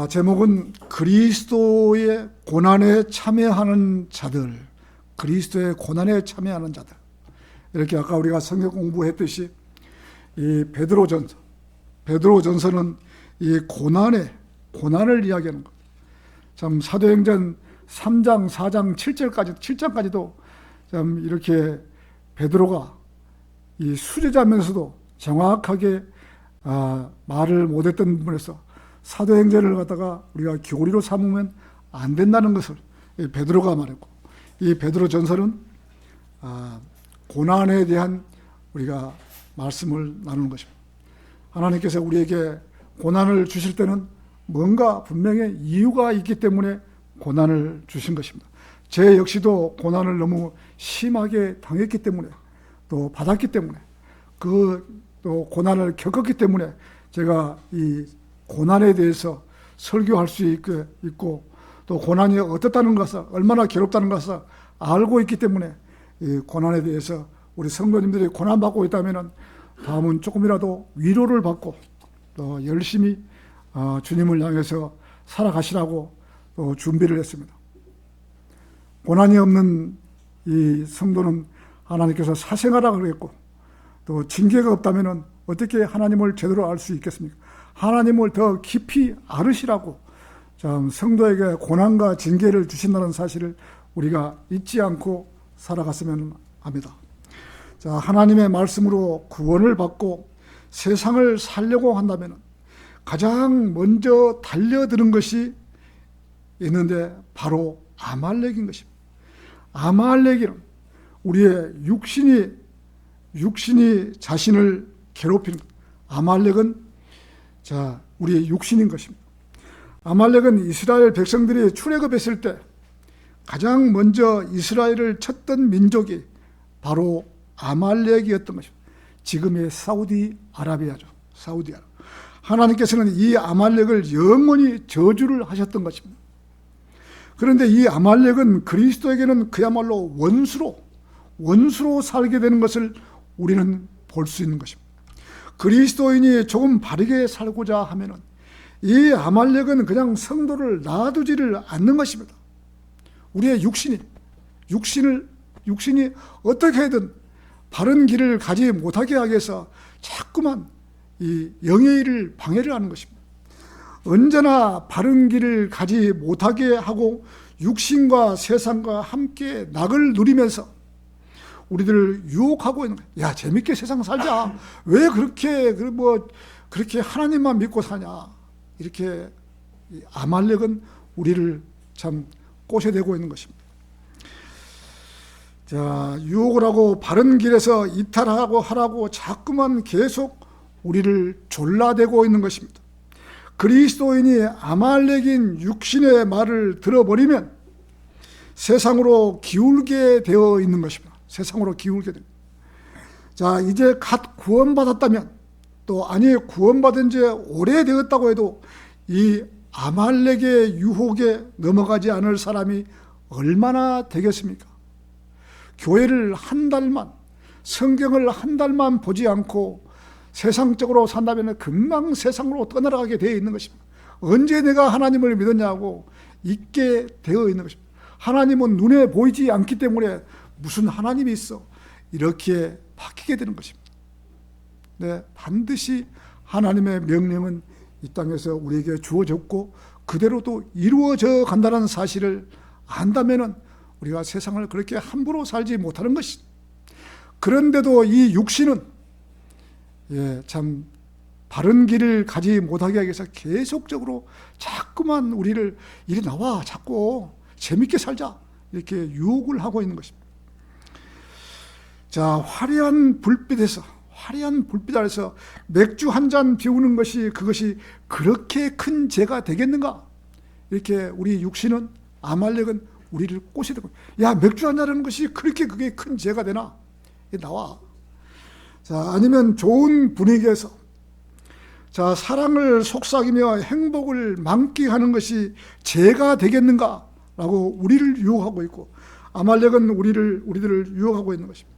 제목은 그리스도의 고난에 참여하는 자들, 그리스도의 고난에 참여하는 자들. 이렇게 아까 우리가 성경 공부했듯이 이 베드로전서는 이 고난을 이야기하는 것. 참 사도행전 3장, 4장, 7장까지도 참 이렇게 베드로가 이 수제자면서도 정확하게 말을 못했던 부분에서 사도행전을 갖다가 우리가 교리로 삼으면 안 된다는 것을 베드로가 말했고, 이 베드로전서는 고난에 대한 우리가 말씀을 나누는 것입니다. 하나님께서 우리에게 고난을 주실 때는 뭔가 분명히 이유가 있기 때문에 고난을 주신 것입니다. 제 역시도 고난을 너무 심하게 당했기 때문에, 또 받았기 때문에, 또 고난을 겪었기 때문에 제가 이 고난에 대해서 설교할 수 있고, 또 고난이 어떻다는 것을, 얼마나 괴롭다는 것을 알고 있기 때문에 이 고난에 대해서 우리 성도님들이 고난받고 있다면 다음은 조금이라도 위로를 받고 또 열심히 주님을 향해서 살아가시라고 또 준비를 했습니다. 고난이 없는 이 성도는 하나님께서 사생하라고 그랬고, 또 징계가 없다면 어떻게 하나님을 제대로 알 수 있겠습니까? 하나님을 더 깊이 알으시라고 참 성도에게 고난과 징계를 주신다는 사실을 우리가 잊지 않고 살아갔으면 합니다. 자, 하나님의 말씀으로 구원을 받고 세상을 살려고 한다면 가장 먼저 달려드는 것이 있는데 바로 아말렉인 것입니다. 아말렉은 우리의 육신이 자신을 괴롭히는 것. 아말렉은 우리의 육신인 것입니다. 아말렉은 이스라엘 백성들이 출애굽했을 때 가장 먼저 이스라엘을 쳤던 민족이 바로 아말렉이었던 것입니다. 지금의 사우디아라비아죠. 사우디아라비아. 하나님께서는 이 아말렉을 영원히 저주를 하셨던 것입니다. 그런데 이 아말렉은 그리스도에게는 그야말로 원수로 살게 되는 것을 우리는 볼 수 있는 것입니다. 그리스도인이 조금 바르게 살고자 하면은 이 아말렉은 그냥 성도를 놔두지를 않는 것입니다. 우리의 육신이 어떻게든 바른 길을 가지 못하게 하기 위해서 자꾸만 이 영의 일을 방해를 하는 것입니다. 언제나 바른 길을 가지 못하게 하고 육신과 세상과 함께 낙을 누리면서 우리들을 유혹하고 있는 거예요. 야, 재밌게 세상 살자. 왜 그렇게 하나님만 믿고 사냐. 이렇게 아말렉은 우리를 참 꼬셔대고 있는 것입니다. 자, 유혹을 하고 바른 길에서 이탈하라고 자꾸만 계속 우리를 졸라대고 있는 것입니다. 그리스도인이 아말렉인 육신의 말을 들어버리면 세상으로 기울게 되어 있는 것입니다. 세상으로 기울게 됩니다. 자, 이제 갓 구원받았다면, 또 아니 구원받은 지 오래되었다고 해도 이 아말렉의 유혹에 넘어가지 않을 사람이 얼마나 되겠습니까? 교회를 한 달만, 성경을 한 달만 보지 않고 세상적으로 산다면 금방 세상으로 떠나가게 되어 있는 것입니다. 언제 내가 하나님을 믿었냐고 잊게 되어 있는 것입니다. 하나님은 눈에 보이지 않기 때문에 무슨 하나님이 있어, 이렇게 바뀌게 되는 것입니다. 네, 반드시 하나님의 명령은 이 땅에서 우리에게 주어졌고 그대로 또 이루어져 간다는 사실을 안다면 우리가 세상을 그렇게 함부로 살지 못하는 것입니다. 그런데도 이 육신은 참 바른 길을 가지 못하게 하기 위해서 계속적으로 자꾸만 우리를 이리 나와, 자꾸 재밌게 살자, 이렇게 유혹을 하고 있는 것입니다. 자, 화려한 불빛 아래서 맥주 한 잔 비우는 것이, 그것이 그렇게 큰 죄가 되겠는가? 이렇게 우리 육신은, 아말렉은 우리를 꼬시더라고요. 야, 맥주 한 잔 하는 것이 그게 큰 죄가 되나? 나와. 자, 아니면 좋은 분위기에서 사랑을 속삭이며 행복을 만끽하는 것이 죄가 되겠는가? 라고 우리를 유혹하고 있고, 아말렉은 우리들을 유혹하고 있는 것입니다.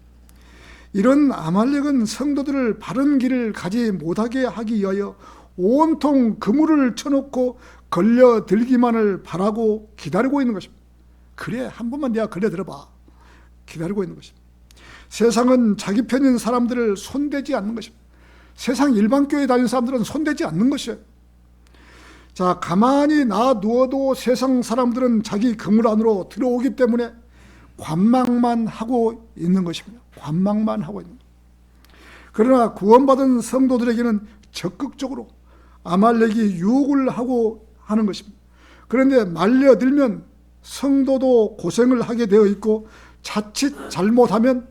이런 아말렉은 성도들을 바른 길을 가지 못하게 하기 위하여 온통 그물을 쳐놓고 걸려들기만을 바라고 기다리고 있는 것입니다. 그래, 한 번만 내가 걸려들어봐. 기다리고 있는 것입니다. 세상은 자기 편인 사람들을 손대지 않는 것입니다. 세상 일반 교회 다니는 사람들은 손대지 않는 것이에요. 자, 가만히 놔두어도 세상 사람들은 자기 그물 안으로 들어오기 때문에 관망만 하고 있는 것입니다. 관망만 하고 있는 것입니다. 그러나 구원받은 성도들에게는 적극적으로 아말렉이 유혹을 하고 하는 것입니다. 그런데 말려들면 성도도 고생을 하게 되어 있고 자칫 잘못하면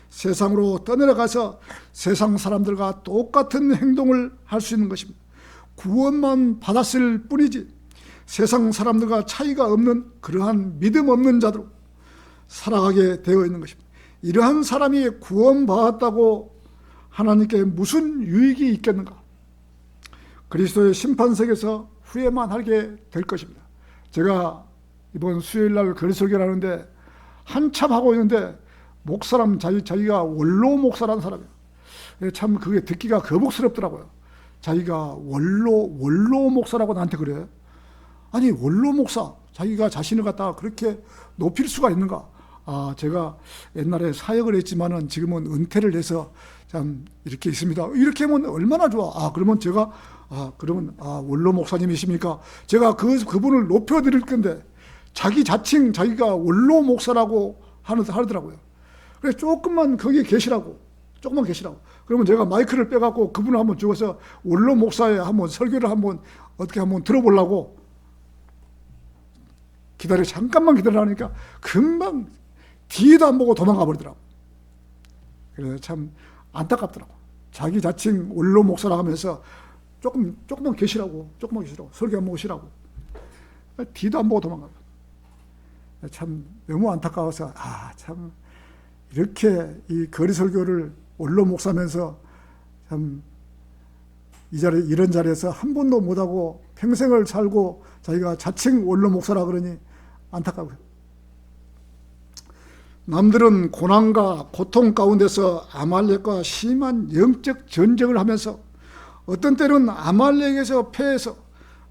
세상으로 떠내려가서 세상 사람들과 똑같은 행동을 할 수 있는 것입니다. 구원만 받았을 뿐이지 세상 사람들과 차이가 없는 그러한 믿음 없는 자들로 살아가게 되어 있는 것입니다. 이러한 사람이 구원받았다고 하나님께 무슨 유익이 있겠는가? 그리스도의 심판석에서 후회만 하게 될 것입니다. 제가 이번 수요일날 거리설교를 하는데 한참 하고 있는데 목사람 자기가 원로 목사라는 사람이에요. 참 그게 듣기가 거북스럽더라고요. 자기가 원로 목사라고 나한테 그래. 아니 원로 목사 자기가 자신을 갖다가 그렇게 높일 수가 있는가? 제가 옛날에 사역을 했지만은 지금은 은퇴를 해서 참 이렇게 있습니다. 이렇게 하면 얼마나 좋아. 그러면 제가 원로 목사님이십니까? 제가 그분을 높여드릴 건데 자기 자칭 자기가 원로 목사라고 하더라고요. 그래서 조금만 계시라고. 그러면 제가 마이크를 빼갖고 그분을 한번 죽어서 원로 목사에 한번 설교를 어떻게 한번 들어보려고 잠깐만 기다리니까 금방 뒤도 안 보고 도망가 버리더라고. 그래서 참 안타깝더라고. 자기 자칭 원로 목사라고 하면서 조금만 계시라고 설교 한번 오시라고 뒤도 안 보고 도망가요. 참 너무 안타까워서 참 이렇게 이 거리 설교를 원로 목사면서 참 이런 자리에서 한 번도 못하고 평생을 살고 자기가 자칭 원로 목사라 그러니 안타까워요. 남들은 고난과 고통 가운데서 아말렉과 심한 영적 전쟁을 하면서 어떤 때는 아말렉에서 패해서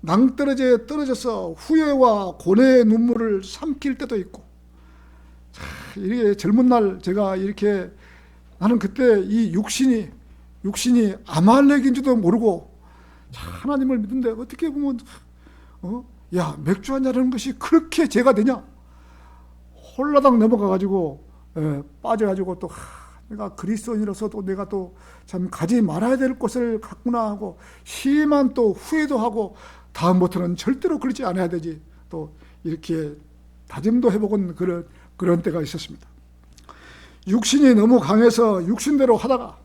낭떠러지에 떨어져서 후회와 고뇌의 눈물을 삼킬 때도 있고, 이게 젊은 날 제가 이렇게 나는 그때 이 육신이 아말렉인지도 모르고 하나님을 믿는데 어떻게 보면 야 맥주 한잔하는 것이 그렇게 죄가 되냐? 홀라당 넘어가가지고 빠져가지고 또 내가 그리스도인이라서 또 내가 또 참 가지 말아야 될 것을 갖구나 하고 심한 또 후회도 하고 다음부터는 절대로 그러지 않아야 되지 또 이렇게 다짐도 해보곤 그런 때가 있었습니다. 육신이 너무 강해서 육신대로 하다가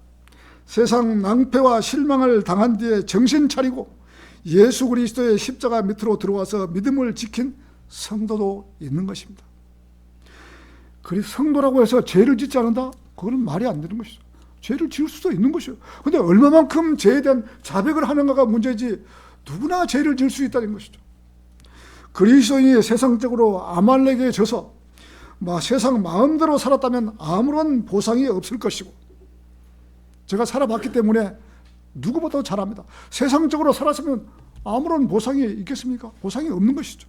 세상 낭패와 실망을 당한 뒤에 정신 차리고 예수 그리스도의 십자가 밑으로 들어와서 믿음을 지킨 성도도 있는 것입니다. 성도라고 해서 죄를 짓지 않는다? 그건 말이 안 되는 것이죠. 죄를 지을 수도 있는 것이죠. 그런데 얼마만큼 죄에 대한 자백을 하는가가 문제지 누구나 죄를 지을 수 있다는 것이죠. 그리스도인이 세상적으로 아말렉에 져서 세상 마음대로 살았다면 아무런 보상이 없을 것이고, 제가 살아봤기 때문에 누구보다 잘 압니다. 세상적으로 살았으면 아무런 보상이 있겠습니까? 보상이 없는 것이죠.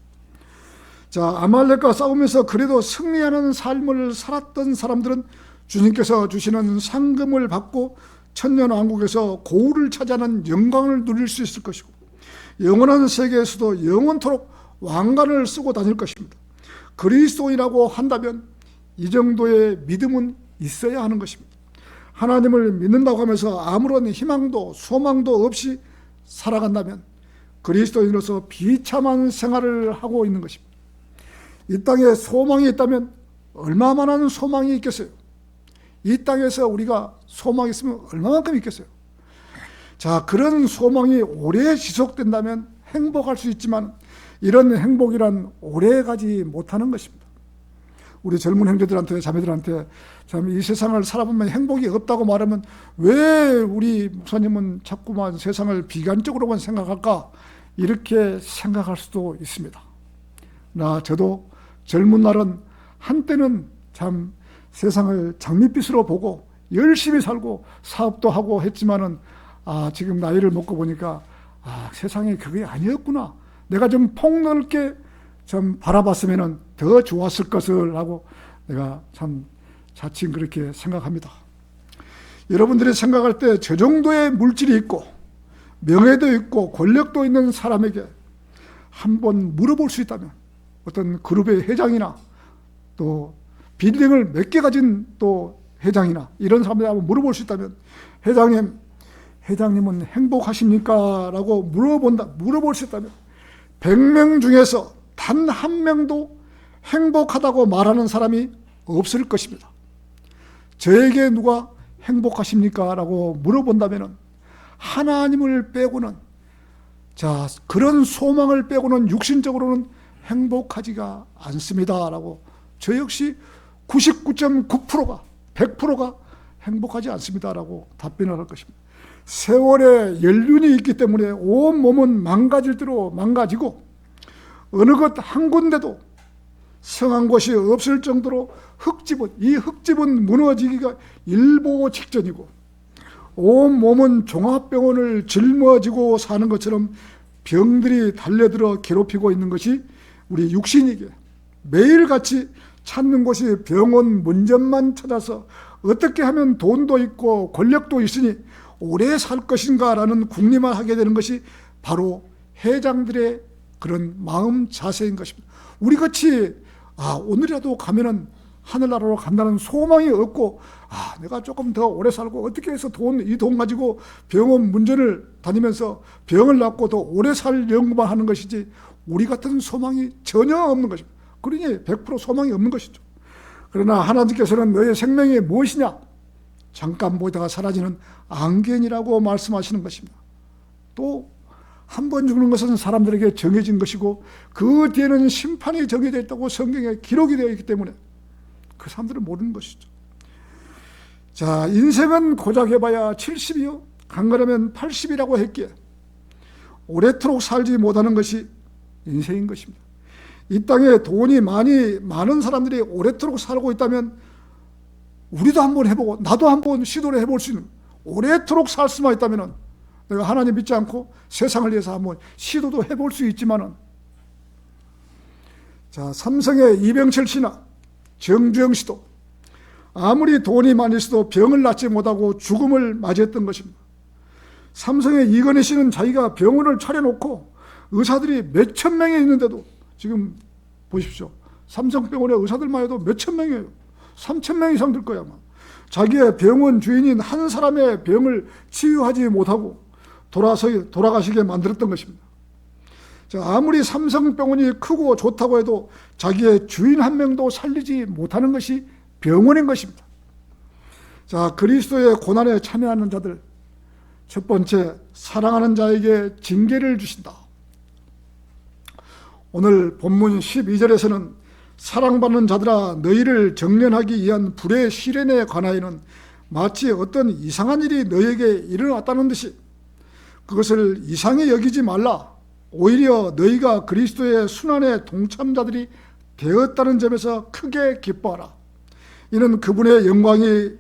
자, 아말렉과 싸우면서 그래도 승리하는 삶을 살았던 사람들은 주님께서 주시는 상금을 받고 천년왕국에서 고울을 차지하는 영광을 누릴 수 있을 것이고, 영원한 세계에서도 영원토록 왕관을 쓰고 다닐 것입니다. 그리스도인이라고 한다면 이 정도의 믿음은 있어야 하는 것입니다. 하나님을 믿는다고 하면서 아무런 희망도 소망도 없이 살아간다면 그리스도인으로서 비참한 생활을 하고 있는 것입니다. 이 땅에 소망이 있다면 얼마만한 소망이 있겠어요? 이 땅에서 우리가 소망이 있으면 얼마만큼 있겠어요? 자, 그런 소망이 오래 지속된다면 행복할 수 있지만 이런 행복이란 오래가지 못하는 것입니다. 우리 젊은 형제들한테 자매들한테 참 이 세상을 살아보면 행복이 없다고 말하면 왜 우리 목사님은 자꾸만 세상을 비관적으로만 생각할까? 이렇게 생각할 수도 있습니다. 저도 젊은 날은 한때는 참 세상을 장밋빛으로 보고 열심히 살고 사업도 하고 했지만은 지금 나이를 먹고 보니까 세상이 그게 아니었구나. 내가 좀 폭넓게 좀 바라봤으면 더 좋았을 것을 하고 내가 참 자칫 그렇게 생각합니다. 여러분들이 생각할 때 저 정도의 물질이 있고 명예도 있고 권력도 있는 사람에게 한번 물어볼 수 있다면, 어떤 그룹의 회장이나 또 빌딩을 몇 개 가진 또 회장이나 이런 사람들이 한번 물어볼 수 있다면, 회장님은 행복하십니까? 라고 물어볼 수 있다면 100명 중에서 단 한 명도 행복하다고 말하는 사람이 없을 것입니다. 저에게 누가 행복하십니까? 라고 물어본다면 하나님을 빼고는, 그런 소망을 빼고는 육신적으로는 행복하지가 않습니다. 라고 저 역시 99.9%가 100%가 행복하지 않습니다. 라고 답변을 할 것입니다. 세월에 연륜이 있기 때문에 온 몸은 망가질 대로 망가지고 어느 것 한 군데도 성한 곳이 없을 정도로 흙집은 무너지기가 일보 직전이고, 온 몸은 종합병원을 짊어지고 사는 것처럼 병들이 달려들어 괴롭히고 있는 것이 우리 육신이기에 매일같이 찾는 곳이 병원 문전만 찾아서 어떻게 하면 돈도 있고 권력도 있으니 오래 살 것인가라는 궁리만 하게 되는 것이 바로 회장들의 그런 마음 자세인 것입니다. 우리같이 오늘이라도 가면은 하늘나라로 간다는 소망이 없고, 내가 조금 더 오래 살고 어떻게 해서 이 돈 가지고 병원 문전을 다니면서 병을 낫고 더 오래 살 연구만 하는 것이지 우리 같은 소망이 전혀 없는 것입니다. 그러니 100% 소망이 없는 것이죠. 그러나 하나님께서는 너의 생명이 무엇이냐? 잠깐 보다가 사라지는 안개니라고 말씀하시는 것입니다. 또 한 번 죽는 것은 사람들에게 정해진 것이고 그 뒤에는 심판이 정해져 있다고 성경에 기록이 되어 있기 때문에 그 사람들은 모르는 것이죠. 인생은 고작 해봐야 70이요 강건하면 80이라고 했기에 오래도록 살지 못하는 것이 인생인 것입니다. 이 땅에 돈이 많은 사람들이 오래도록 살고 있다면 우리도 한번 해보고 나도 한번 시도를 해볼 수 있는, 오래도록 살 수만 있다면 내가 하나님 믿지 않고 세상을 위해서 한번 시도도 해볼 수 있지만은, 삼성의 이병철 씨나 정주영 씨도 아무리 돈이 많이 있어도 병을 낫지 못하고 죽음을 맞이했던 것입니다. 삼성의 이건희 씨는 자기가 병원을 차려놓고 의사들이 몇천 명이 있는데도, 지금 보십시오. 삼성병원의 의사들만 해도 몇천 명이에요. 3천 명 이상 될 거야 아마. 자기의 병원 주인인 한 사람의 병을 치유하지 못하고 돌아가시게 만들었던 것입니다. 아무리 삼성병원이 크고 좋다고 해도 자기의 주인 한 명도 살리지 못하는 것이 병원인 것입니다. 그리스도의 고난에 참여하는 자들, 첫 번째, 사랑하는 자에게 징계를 주신다. 오늘 본문 12절에서는 사랑받는 자들아 너희를 정련하기 위한 불의 시련에 관하여는 마치 어떤 이상한 일이 너희에게 일어났다는 듯이 그것을 이상히 여기지 말라. 오히려 너희가 그리스도의 순환의 동참자들이 되었다는 점에서 크게 기뻐하라. 이는 그분의 영광이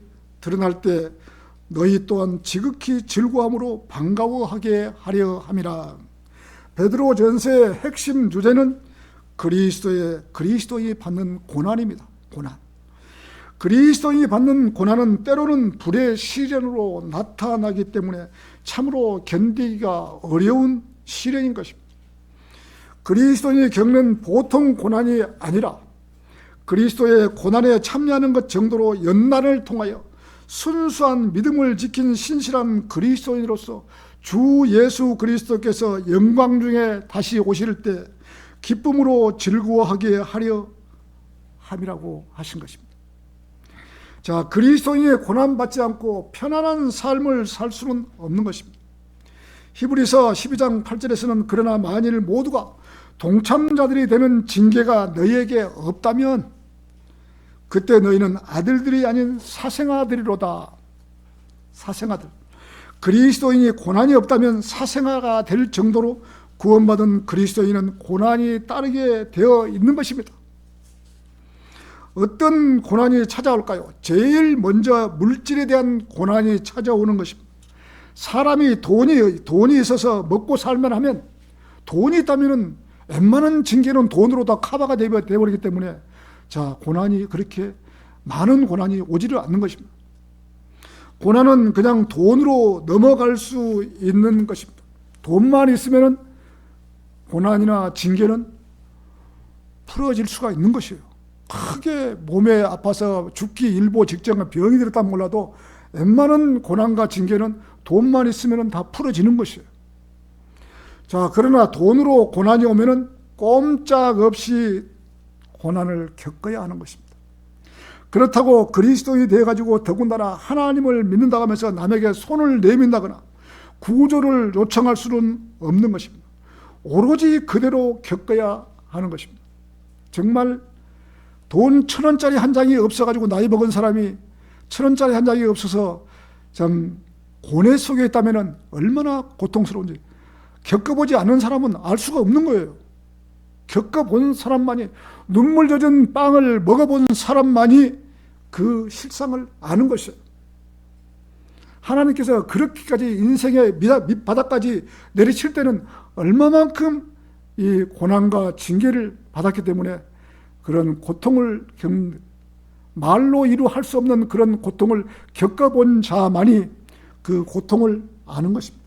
드러날 때 너희 또한 지극히 즐거움으로 반가워하게 하려 함이라. 베드로 전서의 핵심 주제는 그리스도인이 받는 고난입니다. 고난. 그리스도인이 받는 고난은 때로는 불의 시련으로 나타나기 때문에 참으로 견디기가 어려운 시련인 것입니다. 그리스도인이 겪는 보통 고난이 아니라 그리스도의 고난에 참여하는 것 정도로 연단을 통하여 순수한 믿음을 지킨 신실한 그리스도인으로서 주 예수 그리스도께서 영광 중에 다시 오실 때 기쁨으로 즐거워하게 하려 함이라고 하신 것입니다. 그리스도인이 고난받지 않고 편안한 삶을 살 수는 없는 것입니다. 히브리서 12장 8절에서는 그러나 만일 모두가 동참자들이 되는 징계가 너희에게 없다면 그때 너희는 아들들이 아닌 사생아들이로다. 사생아들. 그리스도인이 고난이 없다면 사생아가 될 정도로 구원받은 그리스도인은 고난이 따르게 되어 있는 것입니다. 어떤 고난이 찾아올까요? 제일 먼저 물질에 대한 고난이 찾아오는 것입니다. 사람이 돈이 있어서 먹고 살만 하면 돈이 있다면은 웬만한 징계는 돈으로 다 커버가 되어버리기 때문에 자, 고난이 그렇게 많은 고난이 오지를 않는 것입니다. 고난은 그냥 돈으로 넘어갈 수 있는 것입니다. 돈만 있으면은 고난이나 징계는 풀어질 수가 있는 것이에요. 크게 몸에 아파서 죽기 일보 직전에 병이 들었다면 몰라도 웬만한 고난과 징계는 돈만 있으면 다 풀어지는 것이에요. 자, 그러나 돈으로 고난이 오면은 꼼짝없이 고난을 겪어야 하는 것입니다. 그렇다고 그리스도인이 되어가지고 더군다나 하나님을 믿는다고 하면서 남에게 손을 내민다거나 구조를 요청할 수는 없는 것입니다. 오로지 그대로 겪어야 하는 것입니다. 정말 돈 1,000원짜리 한 장이 없어가지고 나이 먹은 사람이 1,000원짜리 한 장이 없어서 참 고뇌 속에 있다면 얼마나 고통스러운지 겪어보지 않은 사람은 알 수가 없는 거예요. 겪어본 사람만이, 눈물 젖은 빵을 먹어본 사람만이 그 실상을 아는 것이에요. 하나님께서 그렇게까지 인생의 밑바닥까지 내리칠 때는 얼마만큼 이 고난과 징계를 받았기 때문에 그런 고통을 말로 이루할 수 없는 그런 고통을 겪어본 자만이 그 고통을 아는 것입니다.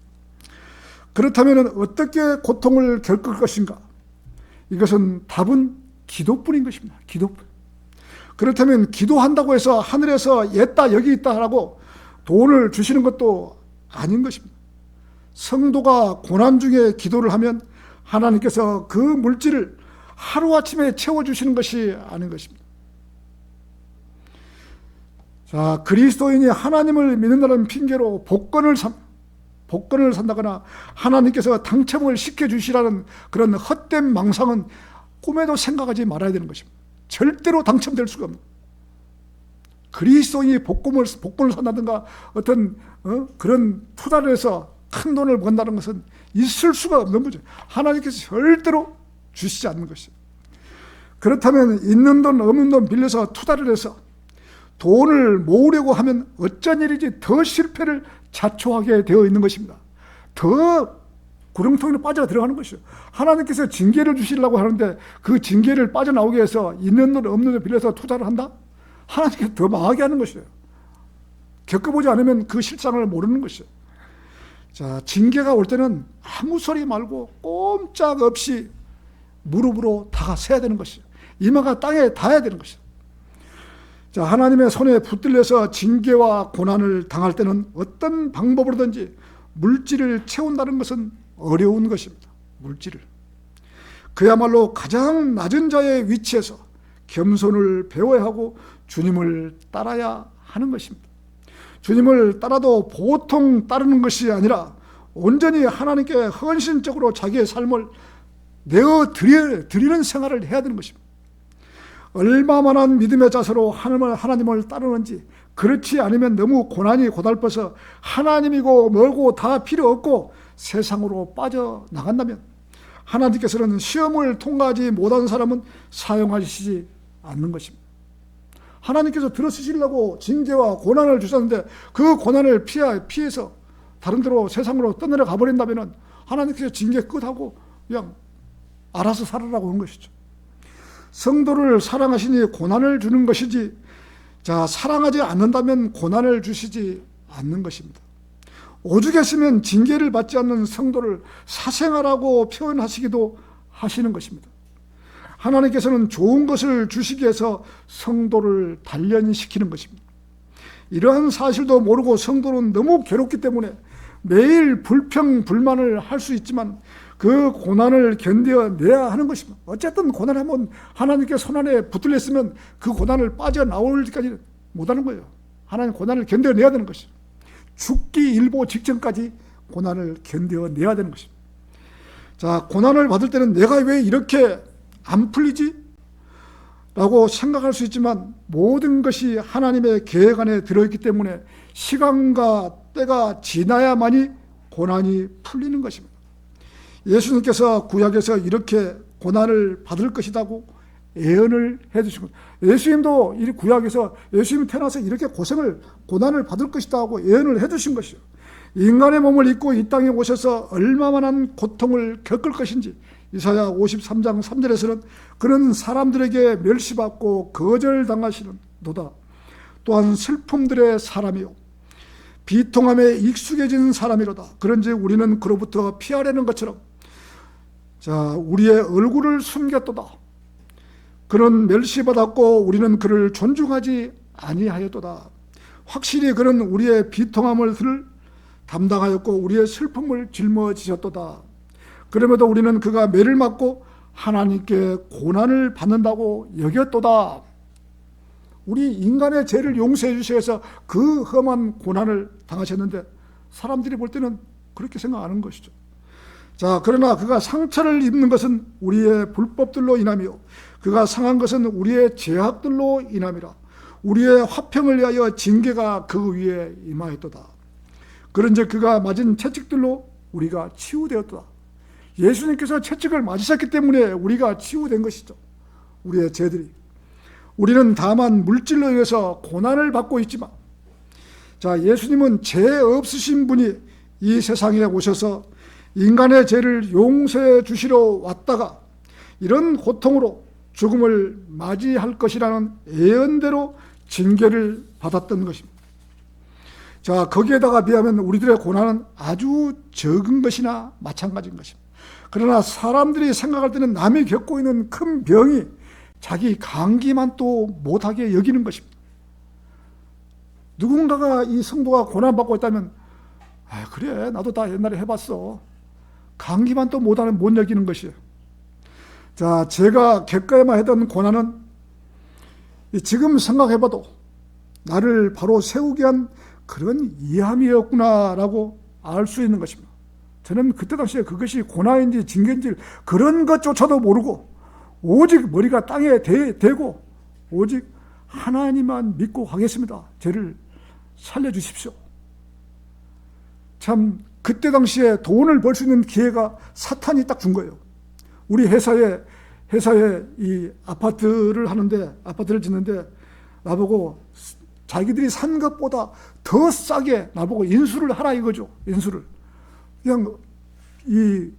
그렇다면 어떻게 고통을 겪을 것인가? 이것은 답은 기도뿐인 것입니다. 기도뿐. 그렇다면 기도한다고 해서 하늘에서 있다 여기 있다 하라고 돈을 주시는 것도 아닌 것입니다. 성도가 고난 중에 기도를 하면 하나님께서 그 물질을 하루아침에 채워주시는 것이 아닌 것입니다. 자, 그리스도인이 하나님을 믿는다는 핑계로 복권을 산다거나 하나님께서 당첨을 시켜주시라는 그런 헛된 망상은 꿈에도 생각하지 말아야 되는 것입니다. 절대로 당첨될 수가 없는, 그리스도인이 복권을 산다든가 어떤 그런 투자를 해서 큰 돈을 번다는 것은 있을 수가 없는 거죠. 하나님께서 절대로 주시지 않는 것이죠. 그렇다면 있는 돈 없는 돈 빌려서 투자를 해서 돈을 모으려고 하면 어쩐 일이지 더 실패를 자초하게 되어 있는 것입니다. 더 구렁텅이로 빠져 들어가는 것이죠. 하나님께서 징계를 주시려고 하는데 그 징계를 빠져나오게 해서 있는 돈 없는 돈 빌려서 투자를 한다? 하나님께서 더 망하게 하는 것이에요. 겪어보지 않으면 그 실상을 모르는 것이에요. 자, 징계가 올 때는 아무 소리 말고 꼼짝없이 무릎으로 다가서야 되는 것이에요. 이마가 땅에 닿아야 되는 것이에요. 자, 하나님의 손에 붙들려서 징계와 고난을 당할 때는 어떤 방법으로든지 물질을 채운다는 것은 어려운 것입니다. 물질을. 그야말로 가장 낮은 자의 위치에서 겸손을 배워야 하고 주님을 따라야 하는 것입니다. 주님을 따라도 보통 따르는 것이 아니라 온전히 하나님께 헌신적으로 자기의 삶을 내어드리는 생활을 해야 되는 것입니다. 얼마만한 믿음의 자세로 하나님을 따르는지, 그렇지 않으면 너무 고난이 고달퍼서 하나님이고 뭐고 다 필요 없고 세상으로 빠져나간다면 하나님께서는 시험을 통과하지 못한 사람은 사용하시지 않는 것입니다. 하나님께서 들어쓰시려고 징계와 고난을 주셨는데 그 고난을 피해서 다른 데로 세상으로 떠내려 가버린다면 하나님께서 징계 끝하고 그냥 알아서 살아라고 한 것이죠. 성도를 사랑하시니 고난을 주는 것이지, 자, 사랑하지 않는다면 고난을 주시지 않는 것입니다. 오죽했으면 징계를 받지 않는 성도를 사생아라고 표현하시기도 하시는 것입니다. 하나님께서는 좋은 것을 주시기 위해서 성도를 단련시키는 것입니다. 이러한 사실도 모르고 성도는 너무 괴롭기 때문에 매일 불평불만을 할 수 있지만 그 고난을 견뎌내야 하는 것입니다. 어쨌든 고난을 한번 하나님께 손안에 붙들렸으면 그 고난을 빠져나올 때까지 못하는 거예요. 하나님 고난을 견뎌내야 되는 것이죠. 죽기 일보 직전까지 고난을 견뎌내야 되는 것입니다. 자, 고난을 받을 때는 내가 왜 이렇게 안 풀리지? 라고 생각할 수 있지만 모든 것이 하나님의 계획 안에 들어있기 때문에 시간과 때가 지나야만이 고난이 풀리는 것입니다. 예수님께서 구약에서 이렇게 고난을 받을 것이라고 예언을 해주신 것. 예수님도 이 구약에서 예수님 태어나서 이렇게 고난을 받을 것이다 하고 예언을 해주신 것이요. 인간의 몸을 입고 이 땅에 오셔서 얼마만한 고통을 겪을 것인지 이사야 53장 3절에서는 그런 사람들에게 멸시받고 거절당하시는도다. 또한 슬픔들의 사람이요 비통함에 익숙해진 사람이로다. 그런즉 우리는 그로부터 피하려는 것처럼 우리의 얼굴을 숨겼도다. 그는 멸시받았고 우리는 그를 존중하지 아니하였도다. 확실히 그는 우리의 비통함을 담당하였고 우리의 슬픔을 짊어지셨도다. 그럼에도 우리는 그가 매를 맞고 하나님께 고난을 받는다고 여겼도다. 우리 인간의 죄를 용서해 주시기 위해서 그 험한 고난을 당하셨는데 사람들이 볼 때는 그렇게 생각하는 것이죠. 그러나 그가 상처를 입는 것은 우리의 불법들로 인하며 그가 상한 것은 우리의 죄악들로 인함이라. 우리의 화평을 위하여 징계가 그 위에 임하였도다. 그런즉 그가 맞은 채찍들로 우리가 치유되었도다. 예수님께서 채찍을 맞으셨기 때문에 우리가 치유된 것이죠. 우리의 죄들이. 우리는 다만 물질로 인해서 고난을 받고 있지만 예수님은 죄 없으신 분이 이 세상에 오셔서 인간의 죄를 용서해 주시러 왔다가 이런 고통으로 죽음을 맞이할 것이라는 예언대로 징계를 받았던 것입니다. 거기에다가 비하면 우리들의 고난은 아주 적은 것이나 마찬가지인 것입니다. 그러나 사람들이 생각할 때는 남이 겪고 있는 큰 병이 자기 감기만 또 못하게 여기는 것입니다. 누군가가 이 성도가 고난받고 있다면 그래 나도 다 옛날에 해봤어. 감기만 또 못 여기는 것이에요. 제가 겪어야만 했던 고난은 지금 생각해봐도 나를 바로 세우게 한 그런 이함이었구나라고 알 수 있는 것입니다. 저는 그때 당시에 그것이 고난인지 징계인지 그런 것조차도 모르고 오직 머리가 땅에 대고 오직 하나님만 믿고 가겠습니다. 저를 살려주십시오. 참 그때 당시에 돈을 벌 수 있는 기회가 사탄이 딱 준 거예요. 우리 회사에 이 아파트를 짓는데 나보고 자기들이 산 것보다 더 싸게 나보고 인수를 하라 이거죠. 인수를. 그냥 이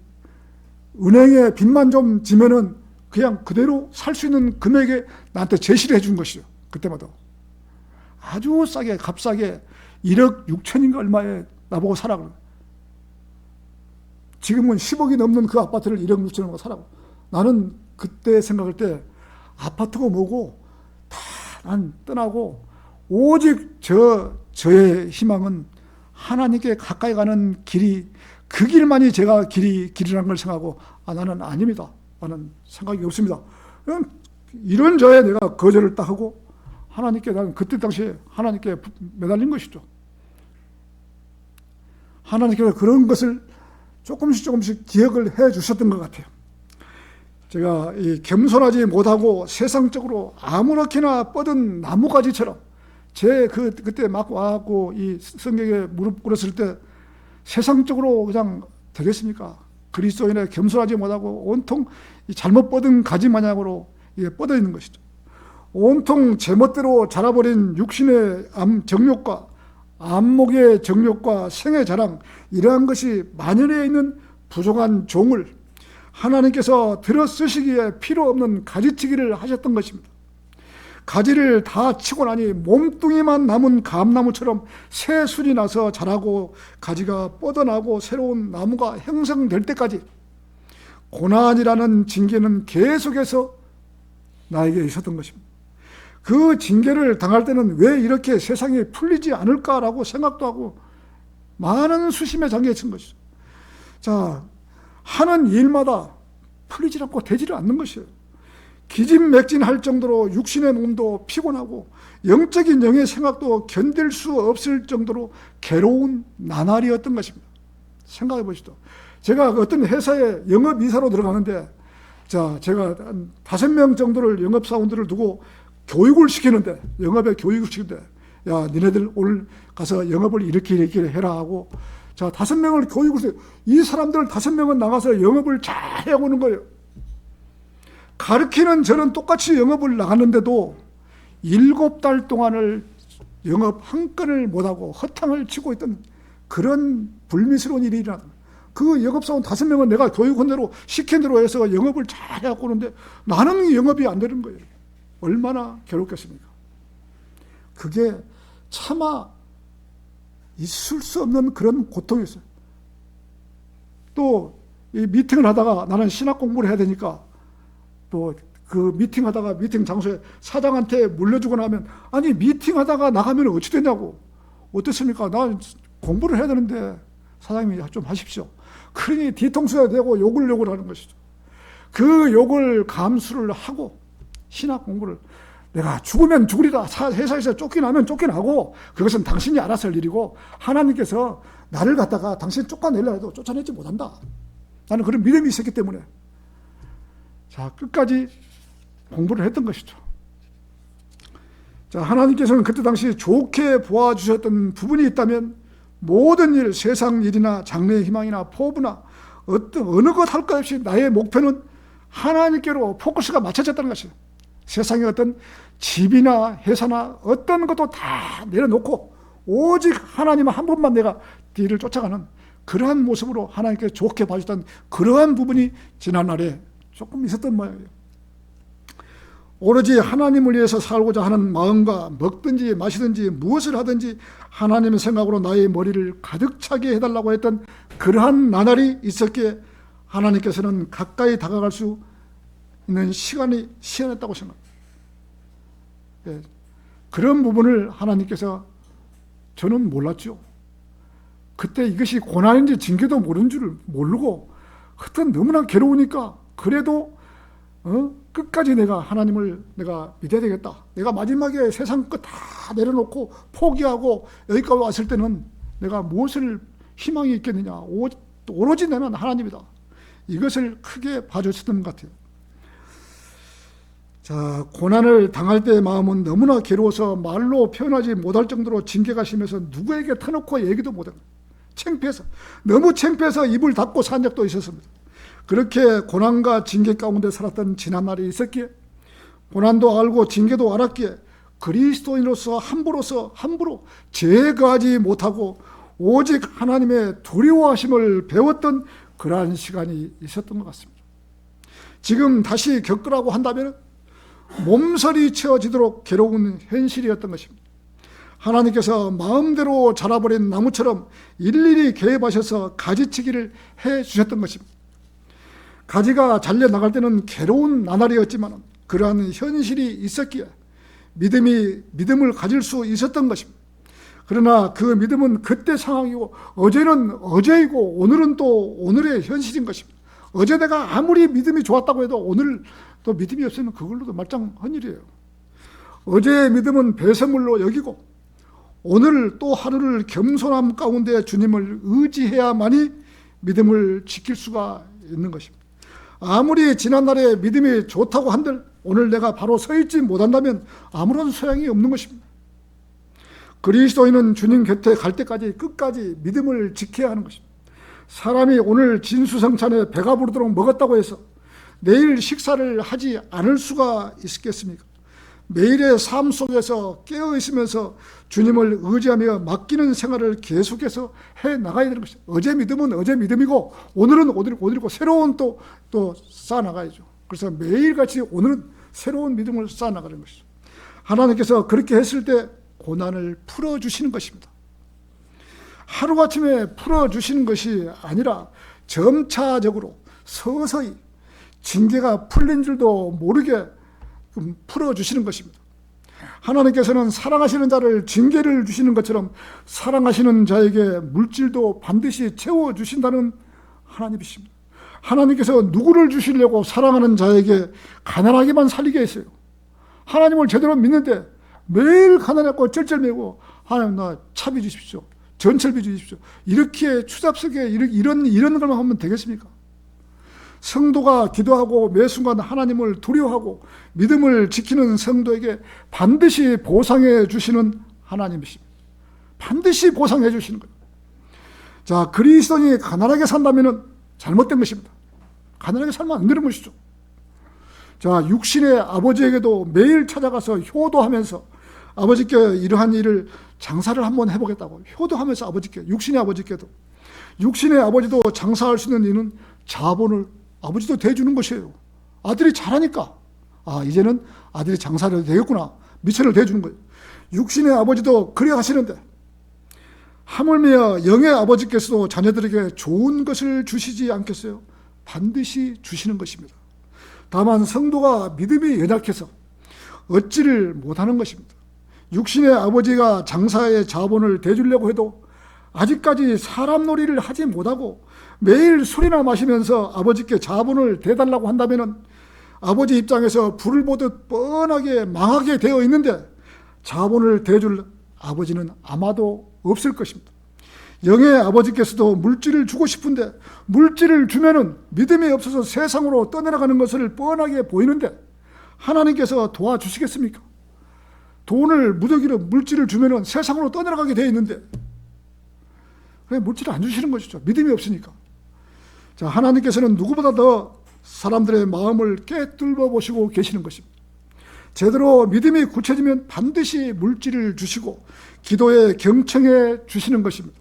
은행에 빚만 좀 지면은 그냥 그대로 살 수 있는 금액에 나한테 제시를 해준 것이죠. 그때마다. 아주 싸게, 값싸게 1억 6천인가 얼마에 나보고 사라고. 지금은 10억이 넘는 그 아파트를 1억 6천에 사라고. 나는 그때 생각할 때 아파트가 뭐고 다 난 떠나고 오직 저의 희망은 하나님께 가까이 가는 길이 그 길만이 제가 길이라는 걸 생각하고 나는 아닙니다. 나는 생각이 없습니다. 이런 내가 거절을 딱 하고 하나님께 나는 그때 당시에 하나님께 매달린 것이죠. 하나님께서 그런 것을 조금씩 기억을 해 주셨던 것 같아요. 제가 이 겸손하지 못하고 세상적으로 아무렇게나 뻗은 나무가지처럼 그때 막 와갖고 이 성경에 무릎 꿇었을 때 세상적으로 그냥 되겠습니까? 그리스도인의 겸손하지 못하고 온통 잘못 뻗은 가지 마냥으로 뻗어 있는 것이죠. 온통 제멋대로 자라버린 육신의 정욕과 안목의 정욕과 생의 자랑 이러한 것이 만연해 있는 부족한 종을 하나님께서 들어 쓰시기에 필요 없는 가지치기를 하셨던 것입니다. 가지를 다 치고 나니 몸뚱이만 남은 감나무처럼 새 순이 나서 자라고 가지가 뻗어나고 새로운 나무가 형성될 때까지 고난이라는 징계는 계속해서 나에게 있었던 것입니다. 그 징계를 당할 때는 왜 이렇게 세상이 풀리지 않을까라고 생각도 하고 많은 수심에 잠겨있는 것이죠. 하는 일마다 풀리지 않고 되지를 않는 것이에요. 기진맥진할 정도로 육신의 몸도 피곤하고 영적인 영의 생각도 견딜 수 없을 정도로 괴로운 나날이었던 것입니다. 생각해 보시죠. 제가 어떤 회사에 영업이사로 들어가는데 제가 한 5명 정도를 영업사원들을 두고 교육을 시키는데 야 니네들 오늘 가서 영업을 이렇게 해라 하고 5명을 교육을 해요. 이 사람들 5명은 나가서 영업을 잘 해오는 거예요. 가르치는 저는 똑같이 영업을 나갔는데도 7달 동안을 영업 한 건을 못하고 허탕을 치고 있던 그런 불미스러운 일이 일어나는 거예요. 그 영업사원 5명은 내가 교육한 대로 시킨 대로 해서 영업을 잘 해갖고 오는데 나는 영업이 안 되는 거예요. 얼마나 괴롭겠습니까? 그게 차마 있을 수 없는 그런 고통이었어요. 또 이 미팅을 하다가 나는 신학 공부를 해야 되니까 또 그 미팅하다가 미팅 장소에 사장한테 물려주거나 하면 아니 미팅하다가 나가면 어찌 되냐고. 어떻습니까? 난 공부를 해야 되는데 사장님이 좀 하십시오. 그러니 뒤통수에 대고 욕을 하는 것이죠. 그 욕을 감수를 하고 신학 공부를 내가 죽으면 죽으리라. 회사에서 쫓겨나면 쫓겨나고 그것은 당신이 알아서 할 일이고 하나님께서 나를 갖다가 당신 쫓아내려 해도 쫓아내지 못한다. 나는 그런 믿음이 있었기 때문에 자 끝까지 공부를 했던 것이죠. 자 하나님께서는 그때 당시 좋게 보아주셨던 부분이 있다면 모든 일, 세상 일이나 장래의 희망이나 포부나 어느 것 할 것 없이 나의 목표는 하나님께로 포커스가 맞춰졌다는 것이에요. 세상의 어떤 집이나 회사나 어떤 것도 다 내려놓고 오직 하나님 한 분만 내가 뒤를 쫓아가는 그러한 모습으로 하나님께 좋게 봐주던 그러한 부분이 지난날에 조금 있었던 모양이에요. 오로지 하나님을 위해서 살고자 하는 마음과 먹든지 마시든지 무엇을 하든지 하나님의 생각으로 나의 머리를 가득 차게 해달라고 했던 그러한 나날이 있었기에 하나님께서는 가까이 다가갈 수 있는 시간이 시원했다고 생각합니다. 예, 그런 부분을 하나님께서 저는 몰랐죠. 그때 이것이 고난인지 징계도 모르는 줄 모르고 하여튼 너무나 괴로우니까 그래도 끝까지 내가 하나님을 내가 믿어야 되겠다. 내가 마지막에 세상 것 다 내려놓고 포기하고 여기까지 왔을 때는 내가 무엇을 희망이 있겠느냐. 오로지 나는 하나님이다. 이것을 크게 봐주셨던 것 같아요. 자, 고난을 당할 때의 마음은 너무나 괴로워서 말로 표현하지 못할 정도로 징계가 심해서 누구에게 터놓고 얘기도 못한 거예요. 창피해서. 너무 창피해서 입을 닫고 산 적도 있었습니다. 그렇게 고난과 징계 가운데 살았던 지난날이 있었기에 고난도 알고 징계도 알았기에 그리스도인으로서 함부로 제거하지 못하고 오직 하나님의 두려워하심을 배웠던 그러한 시간이 있었던 것 같습니다. 지금 다시 겪으라고 한다면 몸서리 채워지도록 괴로운 현실이었던 것입니다. 하나님께서 마음대로 자라버린 나무처럼 일일이 개입하셔서 가지치기를 해주셨던 것입니다. 가지가 잘려나갈 때는 괴로운 나날이었지만 그러한 현실이 있었기에 믿음을 가질 수 있었던 것입니다. 그러나 그 믿음은 그때 상황이고 어제는 어제이고 오늘은 또 오늘의 현실인 것입니다. 어제 내가 아무리 믿음이 좋았다고 해도 오늘 또 믿음이 없으면 그걸로도 말짱한 일이에요. 어제의 믿음은 배설물로 여기고 오늘 또 하루를 겸손함 가운데 주님을 의지해야만이 믿음을 지킬 수가 있는 것입니다. 아무리 지난날에 믿음이 좋다고 한들 오늘 내가 바로 서 있지 못한다면 아무런 소용이 없는 것입니다. 그리스도인은 주님 곁에 갈 때까지 끝까지 믿음을 지켜야 하는 것입니다. 사람이 오늘 진수성찬에 배가 부르도록 먹었다고 해서 내일 식사를 하지 않을 수가 있겠습니까? 매일의 삶 속에서 깨어있으면서 주님을 의지하며 맡기는 생활을 계속해서 해나가야 되는 것입니다. 어제 믿음은 어제 믿음이고 오늘은 오늘이고 새로운 또 쌓아나가야죠. 그래서 매일같이 오늘은 새로운 믿음을 쌓아나가는 것이죠. 하나님께서 그렇게 했을 때 고난을 풀어주시는 것입니다. 하루아침에 풀어주시는 것이 아니라 점차적으로 서서히 징계가 풀린 줄도 모르게 풀어주시는 것입니다. 하나님께서는 사랑하시는 자를 징계를 주시는 것처럼 사랑하시는 자에게 물질도 반드시 채워주신다는 하나님이십니다. 하나님께서 누구를 주시려고 사랑하는 자에게 가난하게만 살리게 했어요. 하나님을 제대로 믿는데 매일 가난하고 쩔쩔매고 하나님 나 차비 주십시오. 전철비 주십시오. 이렇게 추잡스럽게 이런 것만 하면 되겠습니까? 성도가 기도하고 매 순간 하나님을 두려워하고 믿음을 지키는 성도에게 반드시 보상해 주시는 하나님이십니다. 반드시 보상해 주시는 거예요. 자, 그리스도인이 가난하게 산다면 잘못된 것입니다. 가난하게 살면 안 되는 것이죠. 자, 육신의 아버지에게도 매일 찾아가서 효도하면서 아버지께 이러한 일을 장사를 한번 해보겠다고 효도하면서 아버지께, 육신의 아버지께도, 육신의 아버지도 장사할 수 있는 이는 자본을 아버지도 대주는 것이에요. 아들이 잘하니까 이제는 아들이 장사를 해도 되겠구나, 미천을 대주는 거예요. 육신의 아버지도 그래 하시는데 하물며 영의 아버지께서도 자녀들에게 좋은 것을 주시지 않겠어요? 반드시 주시는 것입니다. 다만 성도가 믿음이 연약해서 얻지를 못하는 것입니다. 육신의 아버지가 장사의 자본을 대주려고 해도 아직까지 사람 놀이를 하지 못하고 매일 술이나 마시면서 아버지께 자본을 대달라고 한다면 아버지 입장에서 불을 보듯 뻔하게 망하게 되어 있는데 자본을 대줄 아버지는 아마도 없을 것입니다. 영의 아버지께서도 물질을 주고 싶은데 물질을 주면은 믿음이 없어서 세상으로 떠내려가는 것을 뻔하게 보이는데 하나님께서 도와주시겠습니까? 돈을 무더기로 물질을 주면은 세상으로 떠내려가게 되어 있는데 왜 물질을 안 주시는 것이죠? 믿음이 없으니까. 자, 하나님께서는 누구보다 더 사람들의 마음을 꿰뚫어 보시고 계시는 것입니다. 제대로 믿음이 굳혀지면 반드시 물질을 주시고 기도에 경청해 주시는 것입니다.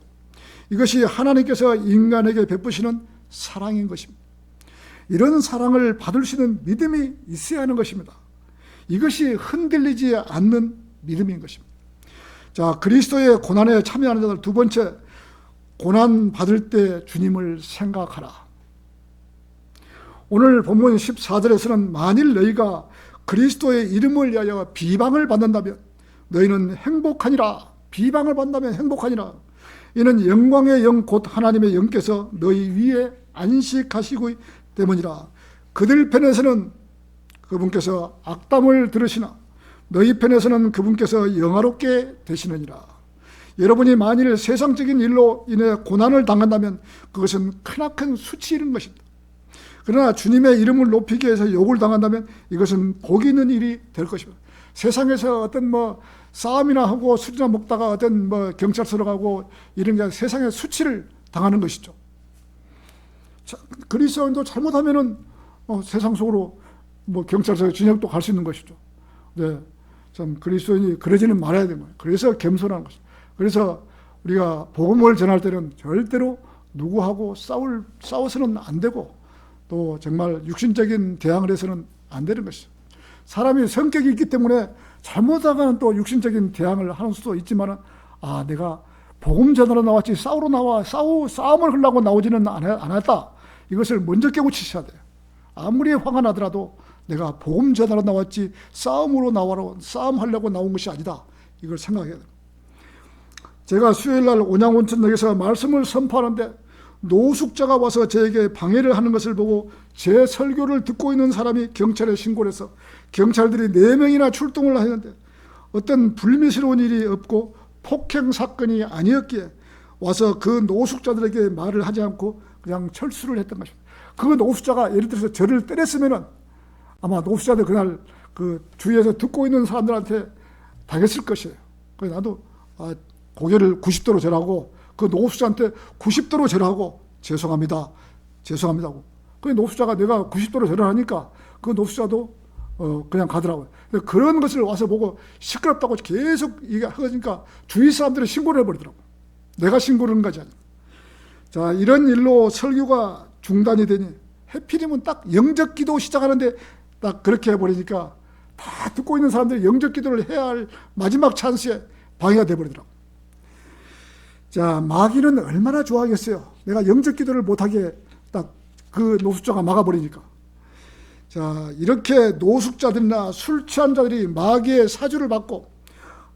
이것이 하나님께서 인간에게 베푸시는 사랑인 것입니다. 이런 사랑을 받을 수 있는 믿음이 있어야 하는 것입니다. 이것이 흔들리지 않는 믿음인 것입니다. 자, 그리스도의 고난에 참여하는 자들, 두 번째, 고난 받을 때 주님을 생각하라. 오늘 본문 14절에서는 만일 너희가 그리스도의 이름을 위하여 비방을 받는다면 너희는 행복하니라. 비방을 받는다면 행복하니라. 이는 영광의 영 곧 하나님의 영께서 너희 위에 안식하시고 때문이라. 그들 편에서는 그분께서 악담을 들으시나 너희 편에서는 그분께서 영화롭게 되시느니라. 여러분이 만일 세상적인 일로 인해 고난을 당한다면 그것은 크나큰 수치인 것입니다. 그러나 주님의 이름을 높이기 위해서 욕을 당한다면 이것은 복 있는 일이 될 것입니다. 세상에서 어떤 싸움이나 하고 술이나 먹다가 어떤 경찰서로 가고 이런 게 세상의 수치를 당하는 것이죠. 그리스도인도 잘못하면은 세상 속으로 경찰서에 진역도 갈 수 있는 것이죠. 네, 참 그리스도인이 그러지는 말아야 되는 거예요. 그래서 겸손한 것이죠. 그래서 우리가 복음을 전할 때는 절대로 누구하고 싸워서는 안 되고 또 정말 육신적인 대항을 해서는 안 되는 것이죠. 사람이 성격이 있기 때문에 잘못하면 또 육신적인 대항을 하는 수도 있지만은 내가 복음 전하러 나왔지 싸움을 하려고 나오지는 않았다. 이것을 먼저 깨우치셔야 돼요. 아무리 화가 나더라도 내가 복음 전하러 나왔지 싸움하려고 나온 것이 아니다. 이걸 생각해야 돼요. 제가 수요일날 온양온천역에서 말씀을 선포하는데 노숙자가 와서 저에게 방해를 하는 것을 보고 제 설교를 듣고 있는 사람이 경찰에 신고를 해서 경찰들이 4명이나 출동을 했는데 어떤 불미스러운 일이 없고 폭행 사건이 아니었기에 와서 그 노숙자들에게 말을 하지 않고 그냥 철수를 했던 것입니다. 그 노숙자가 예를 들어서 저를 때렸으면은 아마 노숙자들 그날 그 주위에서 듣고 있는 사람들한테 당했을 것이에요. 그래서 나도 고개를 90도로 절하고 그 노숙자한테 90도로 절하고 죄송합니다. 죄송합니다고. 그 노숙자가 내가 90도로 절을 하니까 그 노숙자도 그냥 가더라고요. 그런 것을 와서 보고 시끄럽다고 계속 하니까 주위 사람들이 신고를 해버리더라고요. 내가 신고를 한 것이 아니라. 자, 이런 일로 설교가 중단이 되니 해필이면 딱 영적 기도 시작하는데 딱 그렇게 해버리니까 다 듣고 있는 사람들이 영적 기도를 해야 할 마지막 찬스에 방해가 돼버리더라고요. 자, 마귀는 얼마나 좋아하겠어요. 내가 영적 기도를 못하게 딱 그 노숙자가 막아버리니까. 자, 이렇게 노숙자들이나 술 취한 자들이 마귀의 사주를 받고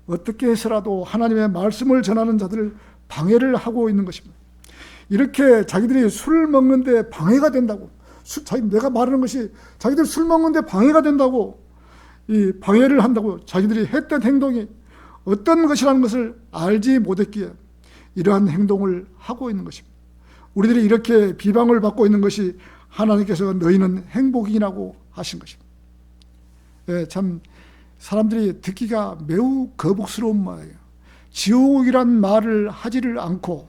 어떻게 해서라도 하나님의 말씀을 전하는 자들을 방해를 하고 있는 것입니다. 이렇게 자기들이 술 먹는데 방해가 된다고, 내가 말하는 것이 자기들 술 먹는데 방해가 된다고 이 방해를 한다고 자기들이 했던 행동이 어떤 것이라는 것을 알지 못했기에 이러한 행동을 하고 있는 것입니다. 우리들이 이렇게 비방을 받고 있는 것이 하나님께서 너희는 행복이라고 하신 것입니다. 네, 참 사람들이 듣기가 매우 거북스러운 말이에요. 지옥이란 말을 하지를 않고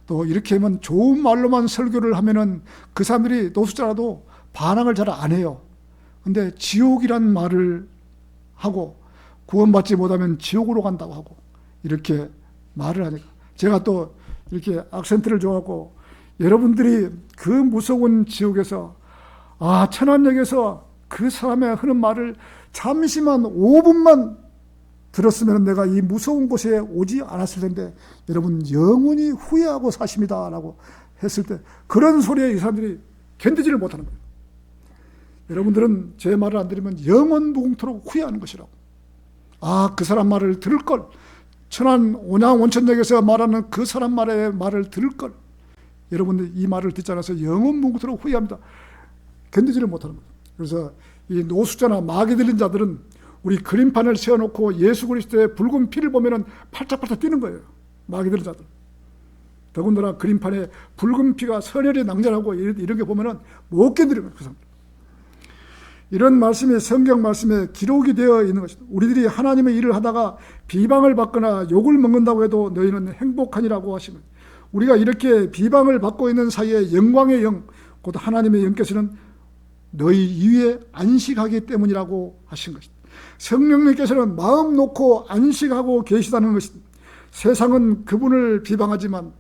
또 이렇게 하면 좋은 말로만 설교를 하면은 그 사람들이 노숙자라도 반항을 잘 안 해요. 근데 지옥이란 말을 하고 구원받지 못하면 지옥으로 간다고 하고 이렇게 말을 하니까 제가 또 이렇게 악센트를 줘갖고 여러분들이 그 무서운 지옥에서 천안역에서 그 사람의 하는 말을 잠시만 5분만 들었으면 내가 이 무서운 곳에 오지 않았을 텐데 여러분 영원히 후회하고 사십니다 라고 했을 때 그런 소리에 이 사람들이 견디지를 못하는 거예요. 여러분들은 제 말을 안 들으면 영원 무궁토록 후회하는 것이라고. 그 사람 말을 들을 걸. 천안 온양 온천역에서 말하는 그 사람 말을 들을 걸. 여러분들 이 말을 듣지 않아서 영원 무궁토록 후회합니다. 견디지를 못하는 거예요. 그래서 이 노숙자나 마귀 들린 자들은 우리 그림판을 세워놓고 예수 그리스도의 붉은 피를 보면은 팔짝팔짝 뛰는 거예요. 마귀 들린 자들. 더군다나 그림판에 붉은 피가 선혈이 낭자라고 이런 게 보면은 못 견디는 거예요. 그 사람. 이런 말씀이 성경 말씀에 기록이 되어 있는 것입니다. 우리들이 하나님의 일을 하다가 비방을 받거나 욕을 먹는다고 해도 너희는 행복하니라고 하시면 우리가 이렇게 비방을 받고 있는 사이에 영광의 영, 곧 하나님의 영께서는 너희 이위에 안식하기 때문이라고 하신 것입니다. 성령님께서는 마음 놓고 안식하고 계시다는 것입니다. 세상은 그분을 비방하지만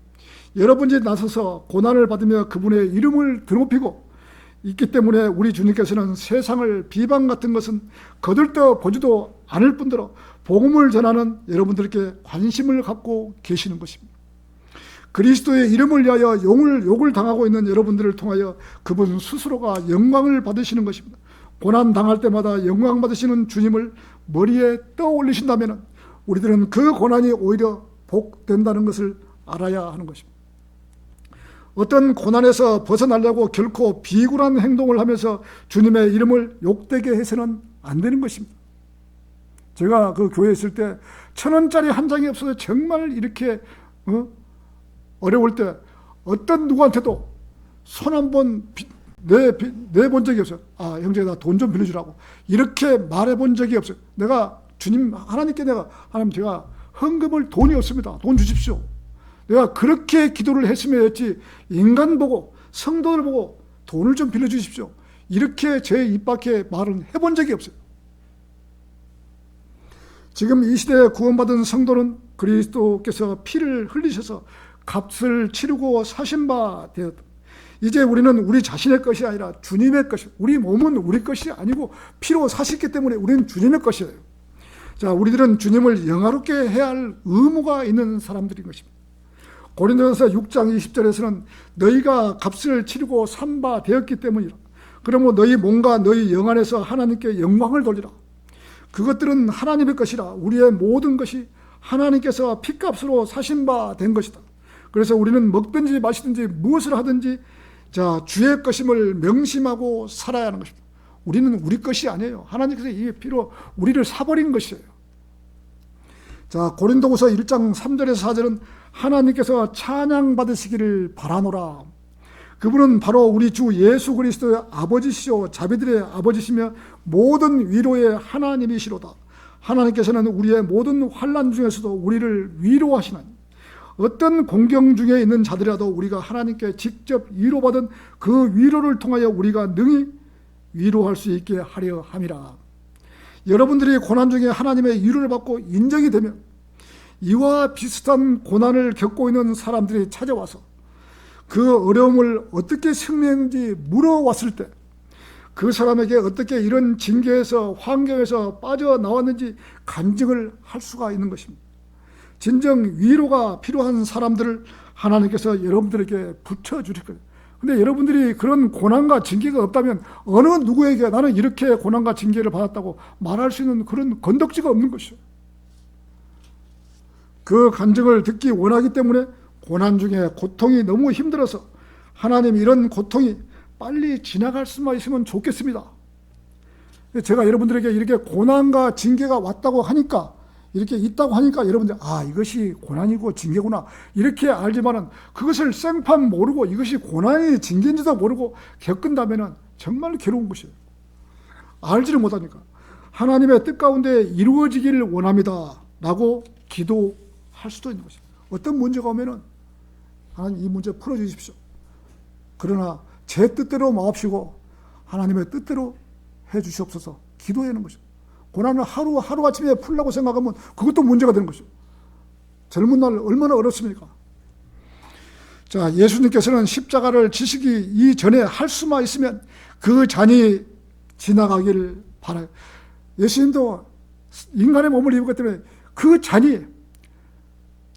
여러분이 나서서 고난을 받으며 그분의 이름을 드높이고 있기 때문에 우리 주님께서는 세상을 비방 같은 것은 거들떠 보지도 않을 뿐더러 복음을 전하는 여러분들께 관심을 갖고 계시는 것입니다. 그리스도의 이름을 위하여 욕을 당하고 있는 여러분들을 통하여 그분 스스로가 영광을 받으시는 것입니다. 고난 당할 때마다 영광 받으시는 주님을 머리에 떠올리신다면 우리들은 그 고난이 오히려 복된다는 것을 알아야 하는 것입니다. 어떤 고난에서 벗어나려고 결코 비굴한 행동을 하면서 주님의 이름을 욕되게 해서는 안 되는 것입니다. 제가 그 교회에 있을 때 1,000원짜리 한 장이 없어서 정말 이렇게 어려울 때 어떤 누구한테도 손 한 번 내본 적이 없어요. 형제 나 돈 좀 빌려주라고 이렇게 말해본 적이 없어요. 내가 주님 하나님께 하나님 제가 헌금을 돈이 없습니다. 돈 주십시오. 내가 그렇게 기도를 했으면 했지 인간 보고 성도를 보고 돈을 좀 빌려주십시오. 이렇게 제 입 밖에 말은 해본 적이 없어요. 지금 이 시대에 구원받은 성도는 그리스도께서 피를 흘리셔서 값을 치르고 사신 바 되었다. 이제 우리는 우리 자신의 것이 아니라 주님의 것이에요. 우리 몸은 우리 것이 아니고 피로 사셨기 때문에 우리는 주님의 것이에요. 자, 우리들은 주님을 영화롭게 해야 할 의무가 있는 사람들인 것입니다. 고린도전서 6장 20절에서는 너희가 값을 치르고 산 바 되었기 때문이라. 그러므로 너희 몸과 너희 영 안에서 하나님께 영광을 돌리라. 그것들은 하나님의 것이라. 우리의 모든 것이 하나님께서 피값으로 사신 바 된 것이다. 그래서 우리는 먹든지 마시든지 무엇을 하든지 주의 것임을 명심하고 살아야 하는 것입니다. 우리는 우리 것이 아니에요. 하나님께서 이 피로 우리를 사버린 것이에요. 고린도후서 1장 3절에서 4절은 하나님께서 찬양받으시기를 바라노라. 그분은 바로 우리 주 예수 그리스도의 아버지시요 자비들의 아버지시며 모든 위로의 하나님이시로다. 하나님께서는 우리의 모든 환난 중에서도 우리를 위로하시나니 어떤 공경 중에 있는 자들이라도 우리가 하나님께 직접 위로받은 그 위로를 통하여 우리가 능히 위로할 수 있게 하려 함이라. 여러분들이 고난 중에 하나님의 위로를 받고 인정이 되면 이와 비슷한 고난을 겪고 있는 사람들이 찾아와서 그 어려움을 어떻게 승리했는지 물어왔을 때 그 사람에게 어떻게 이런 징계에서 환경에서 빠져나왔는지 간증을 할 수가 있는 것입니다. 진정 위로가 필요한 사람들을 하나님께서 여러분들에게 붙여주실 거예요. 근데 여러분들이 그런 고난과 징계가 없다면 어느 누구에게 나는 이렇게 고난과 징계를 받았다고 말할 수 있는 그런 건덕지가 없는 것이죠. 그 간증을 듣기 원하기 때문에 고난 중에 고통이 너무 힘들어서 하나님 이런 고통이 빨리 지나갈 수만 있으면 좋겠습니다. 제가 여러분들에게 이렇게 고난과 징계가 왔다고 하니까 이렇게 있다고 하니까 여러분들 이것이 고난이고 징계구나 이렇게 알지만은 그것을 생판 모르고 이것이 고난이 징계인지도 모르고 겪은다면은 정말 괴로운 것이에요. 알지를 못하니까 하나님의 뜻 가운데 이루어지기를 원합니다 라고 기도할 수도 있는 것이에요. 어떤 문제가 오면은 하나님 이 문제 풀어주십시오. 그러나 제 뜻대로 마옵시고 하나님의 뜻대로 해주시옵소서 기도하는 것이죠. 고난을 하루아침에 풀려고 생각하면 그것도 문제가 되는 것이죠. 젊은 날 얼마나 어렵습니까? 자, 예수님께서는 십자가를 지시기 이전에 할 수만 있으면 그 잔이 지나가기를 바라요. 예수님도 인간의 몸을 입었기 때문에 그 잔이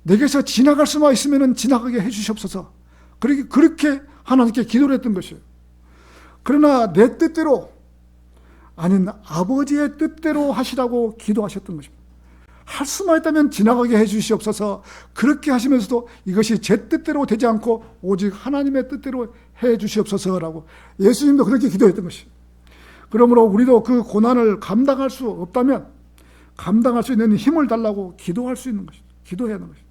내게서 지나갈 수만 있으면 지나가게 해주시옵소서. 그렇게 하나님께 기도를 했던 것이에요. 그러나 내 뜻대로 아닌 아버지의 뜻대로 하시라고 기도하셨던 것입니다. 할 수만 있다면 지나가게 해주시옵소서. 그렇게 하시면서도 이것이 제 뜻대로 되지 않고 오직 하나님의 뜻대로 해주시옵소서라고 예수님도 그렇게 기도했던 것이에요. 그러므로 우리도 그 고난을 감당할 수 없다면 감당할 수 있는 힘을 달라고 기도할 수 있는 것이죠. 기도해야 하는 것이죠.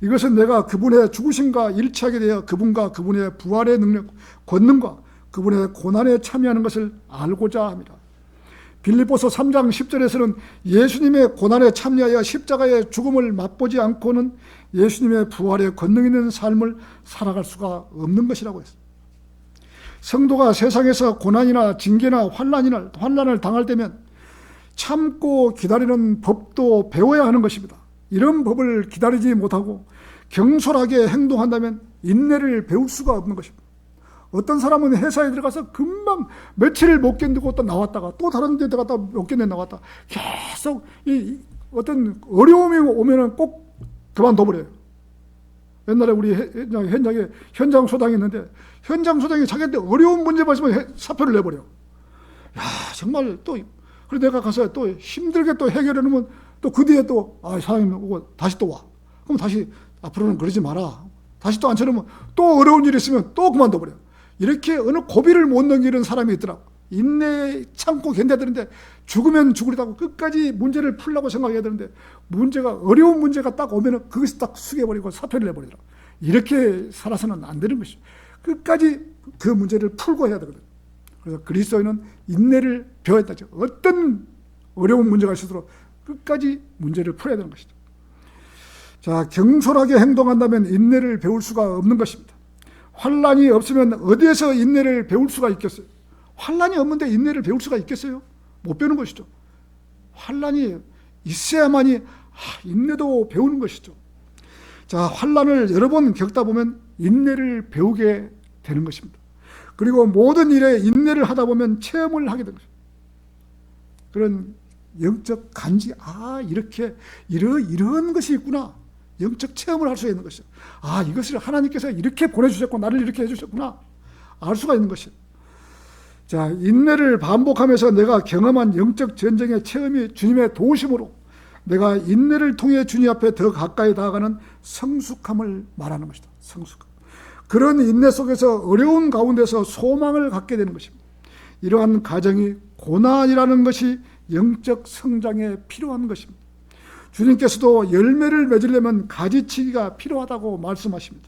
이것은 내가 그분의 죽으심과 일치하게 되어 그분과 그분의 부활의 능력, 권능과 그분의 고난에 참여하는 것을 알고자 합니다. 빌립보서 3장 10절에서는 예수님의 고난에 참여하여 십자가의 죽음을 맛보지 않고는 예수님의 부활의 권능 있는 삶을 살아갈 수가 없는 것이라고 했습니다. 성도가 세상에서 고난이나 징계나 환난을 당할 때면 참고 기다리는 법도 배워야 하는 것입니다. 이런 법을 기다리지 못하고 경솔하게 행동한다면 인내를 배울 수가 없는 것입니다. 어떤 사람은 회사에 들어가서 금방 며칠을 못 견디고 또 나왔다가 또 다른 데 들어갔다 못 견뎌 나왔다. 계속 어떤 어려움이 오면은 꼭 그만둬버려요. 옛날에 우리 현장에 현장 소장이 있는데 현장 소장이 자기한테 어려운 문제 말씀을 사표를 내버려. 야, 정말 또 그래서 내가 가서 또 힘들게 또 해결해 놓으면 또 그 뒤에 또 사장님 오고 다시 또 와. 그럼 다시 앞으로는 그러지 마라. 다시 또 앉혀놓으면 또 어려운 일이 있으면 또 그만둬버려. 이렇게 어느 고비를 못 넘기는 사람이 있더라고. 인내 참고 견뎌야 되는데 죽으면 죽으리다고 끝까지 문제를 풀려고 생각해야 되는데 어려운 문제가 딱 오면은 그것을 딱 숙여버리고 사표를 내버리더라고. 이렇게 살아서는 안 되는 것이죠. 끝까지 그 문제를 풀고 해야 되거든. 그래서 그리스도인은 인내를 배워야 되죠. 어떤 어려운 문제가 있어도 끝까지 문제를 풀어야 되는 것이죠. 자, 경솔하게 행동한다면 인내를 배울 수가 없는 것입니다. 환난이 없으면 어디에서 인내를 배울 수가 있겠어요? 환난이 없는데 인내를 배울 수가 있겠어요? 못 배우는 것이죠. 환난이 있어야만이 인내도 배우는 것이죠. 자, 환난을 여러 번 겪다 보면 인내를 배우게 되는 것입니다. 그리고 모든 일에 인내를 하다 보면 체험을 하게 되는 것입니다. 그런 영적 간지, 이런 것이 있구나. 영적 체험을 할 수 있는 것이죠. 이것을 하나님께서 이렇게 보내주셨고 나를 이렇게 해주셨구나. 알 수가 있는 것이죠. 자, 인내를 반복하면서 내가 경험한 영적 전쟁의 체험이 주님의 도우심으로 내가 인내를 통해 주님 앞에 더 가까이 다가가는 성숙함을 말하는 것이다. 성숙함. 그런 인내 속에서 어려운 가운데서 소망을 갖게 되는 것입니다. 이러한 과정이 고난이라는 것이 영적 성장에 필요한 것입니다. 주님께서도 열매를 맺으려면 가지치기가 필요하다고 말씀하십니다.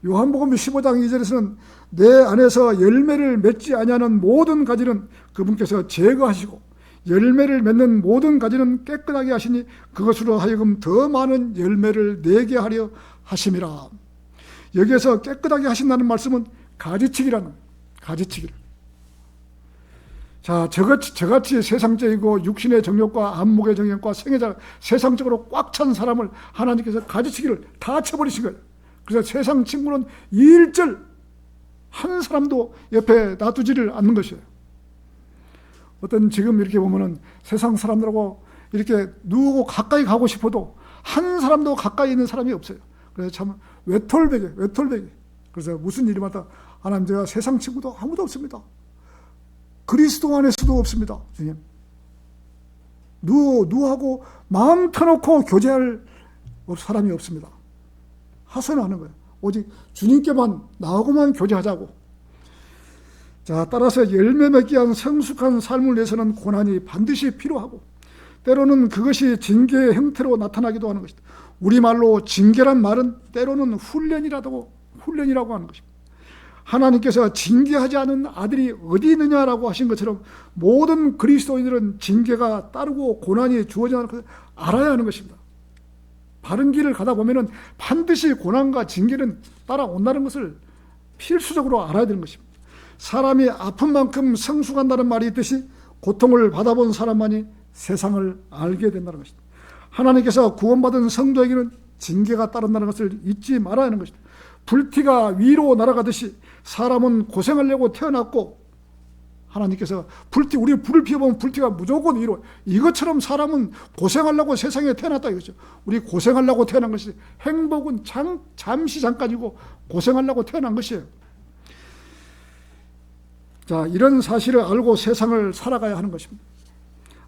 요한복음 15장 2절에서는 내 안에서 열매를 맺지 아니하는 모든 가지는 그분께서 제거하시고 열매를 맺는 모든 가지는 깨끗하게 하시니 그것으로 하여금 더 많은 열매를 내게 하려 하심이라. 여기에서 깨끗하게 하신다는 말씀은 가지치기라는 거예요. 가지치기를. 자, 저같이 세상적이고 육신의 정욕과 안목의 정욕과 생애자 세상적으로 꽉 찬 사람을 하나님께서 가지치기를 다 쳐버리신 거예요. 그래서 세상 친구는 일절 한 사람도 옆에 놔두지를 않는 것이에요. 어떤 지금 이렇게 보면은 세상 사람들하고 이렇게 누우고 가까이 가고 싶어도 한 사람도 가까이 있는 사람이 없어요. 그래서 참 외톨배기. 그래서 무슨 일이마다 하나님, 제가 세상 친구도 아무도 없습니다. 그리스도 안에서도 없습니다. 주님. 누구하고 마음 터놓고 교제할 사람이 없습니다. 하소연하는 거예요. 오직 주님께만 나하고만 교제하자고. 자, 따라서 열매 맺기 위한 성숙한 삶을 위해서는 고난이 반드시 필요하고 때로는 그것이 징계의 형태로 나타나기도 하는 것이다. 우리말로 징계란 말은 때로는 훈련이라고 하는 것입니다. 하나님께서 징계하지 않은 아들이 어디 있느냐라고 하신 것처럼 모든 그리스도인들은 징계가 따르고 고난이 주어지는 것을 알아야 하는 것입니다. 바른 길을 가다 보면은 반드시 고난과 징계는 따라온다는 것을 필수적으로 알아야 되는 것입니다. 사람이 아픈 만큼 성숙한다는 말이 있듯이 고통을 받아본 사람만이 세상을 알게 된다는 것입니다. 하나님께서 구원받은 성도에게는 징계가 따른다는 것을 잊지 말아야 하는 것입니다. 불티가 위로 날아가듯이 사람은 고생하려고 태어났고, 하나님께서 우리 불을 피워보면 불티가 무조건 위로, 이것처럼 사람은 고생하려고 세상에 태어났다 이거죠. 우리 고생하려고 태어난 것이, 행복은 잠시 잠깐이고 고생하려고 태어난 것이에요. 자, 이런 사실을 알고 세상을 살아가야 하는 것입니다.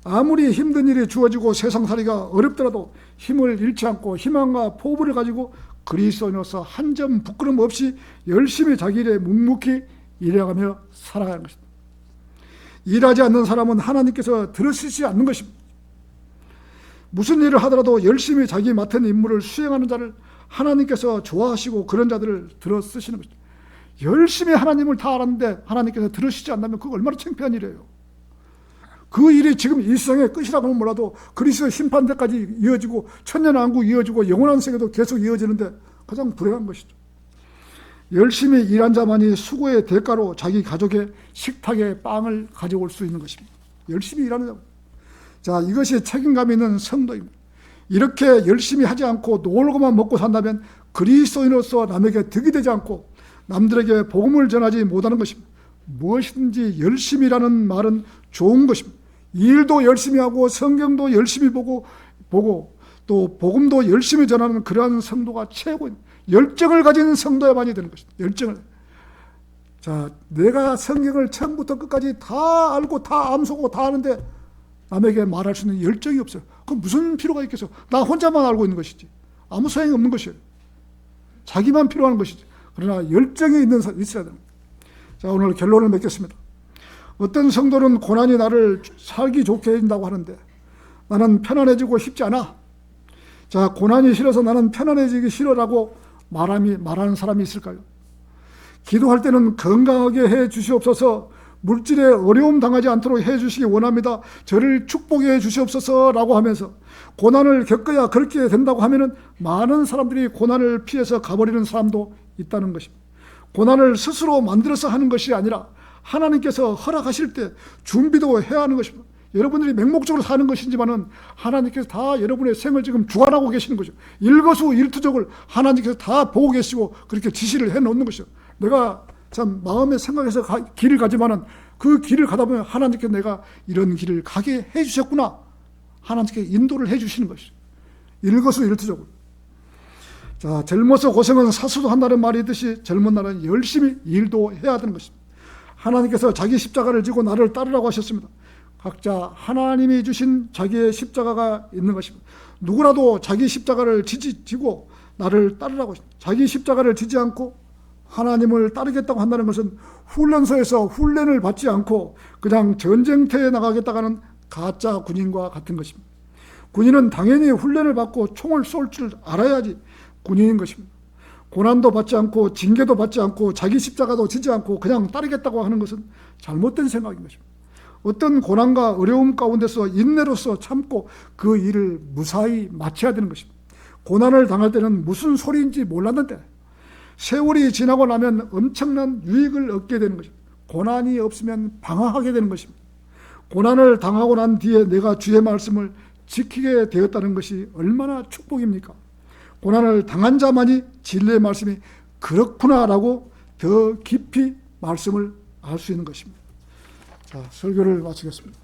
아무리 힘든 일이 주어지고 세상살이가 어렵더라도 힘을 잃지 않고 희망과 포부를 가지고 그리스도인으로서 한 점 부끄럼 없이 열심히 자기 일에 묵묵히 일해가며 살아가는 것입니다. 일하지 않는 사람은 하나님께서 들으시지 않는 것입니다. 무슨 일을 하더라도 열심히 자기 맡은 임무를 수행하는 자를 하나님께서 좋아하시고 그런 자들을 들어 쓰시는 것입니다. 열심히 하나님을 다 알았는데 하나님께서 들으시지 않는다면 그거 얼마나 창피한 일이에요. 그 일이 지금 이 세상의 끝이라고는 몰라도 그리스도의 심판대까지 이어지고 천년왕국 이어지고 영원한 세계도 계속 이어지는데 가장 불행한 것이죠. 열심히 일한 자만이 수고의 대가로 자기 가족의 식탁에 빵을 가져올 수 있는 것입니다. 열심히 일하는 자. 자, 이것이 책임감 있는 성도입니다. 이렇게 열심히 하지 않고 놀고만 먹고 산다면 그리스도인으로서 남에게 득이 되지 않고 남들에게 복음을 전하지 못하는 것입니다. 무엇이든지 열심히 일하는 말은 좋은 것입니다. 일도 열심히 하고 성경도 열심히 보고 또 복음도 열심히 전하는 그러한 성도가 최고입니다. 열정을 가진 성도야만이 되는 것입니다. 열정을. 자, 내가 성경을 처음부터 끝까지 다 알고 다 암송하고 다 아는데 남에게 말할 수 있는 열정이 없어요. 그럼 무슨 필요가 있겠어? 나 혼자만 알고 있는 것이지. 아무 소용이 없는 것이에요. 자기만 필요한 것이지. 그러나 열정이 있는 사람이 있어야 됩니다. 자, 오늘 결론을 맺겠습니다. 어떤 성도는 고난이 나를 살기 좋게 해준다고 하는데 나는 편안해지고 싶지 않아. 자, 고난이 싫어서 나는 편안해지기 싫어라고 말하는 사람이 있을까요? 기도할 때는 건강하게 해 주시옵소서, 물질에 어려움 당하지 않도록 해 주시기 원합니다, 저를 축복해 주시옵소서라고 하면서 고난을 겪어야 그렇게 된다고 하면은 많은 사람들이 고난을 피해서 가버리는 사람도 있다는 것입니다. 고난을 스스로 만들어서 하는 것이 아니라 하나님께서 허락하실 때 준비도 해야 하는 것입니다. 여러분들이 맹목적으로 사는 것이지만은 하나님께서 다 여러분의 생을 지금 주관하고 계시는 거죠. 일거수일투족을 하나님께서 다 보고 계시고 그렇게 지시를 해 놓는 것이죠. 내가 참 마음에 생각해서 길을 가지만은 그 길을 가다 보면 하나님께서 내가 이런 길을 가게 해 주셨구나, 하나님께서 인도를 해 주시는 것이죠. 일거수일투족을. 자, 젊어서 고생은 사수도 한다는 말이 있듯이 젊은 날은 열심히 일도 해야 되는 것입니다. 하나님께서 자기 십자가를 지고 나를 따르라고 하셨습니다. 각자 하나님이 주신 자기의 십자가가 있는 것입니다. 누구라도 자기 십자가를 지고 나를 따르라고 하십니다. 자기 십자가를 지지 않고 하나님을 따르겠다고 한다는 것은 훈련소에서 훈련을 받지 않고 그냥 전쟁터에 나가겠다가는 가짜 군인과 같은 것입니다. 군인은 당연히 훈련을 받고 총을 쏠 줄 알아야지 군인인 것입니다. 고난도 받지 않고 징계도 받지 않고 자기 십자가도 지지 않고 그냥 따르겠다고 하는 것은 잘못된 생각인 것입니다. 어떤 고난과 어려움 가운데서 인내로서 참고 그 일을 무사히 마쳐야 되는 것입니다. 고난을 당할 때는 무슨 소리인지 몰랐는데 세월이 지나고 나면 엄청난 유익을 얻게 되는 것입니다. 고난이 없으면 방황하게 되는 것입니다. 고난을 당하고 난 뒤에 내가 주의 말씀을 지키게 되었다는 것이 얼마나 축복입니까? 고난을 당한 자만이 진리의 말씀이 그렇구나라고 더 깊이 말씀을 알 수 있는 것입니다. 자, 설교를 마치겠습니다.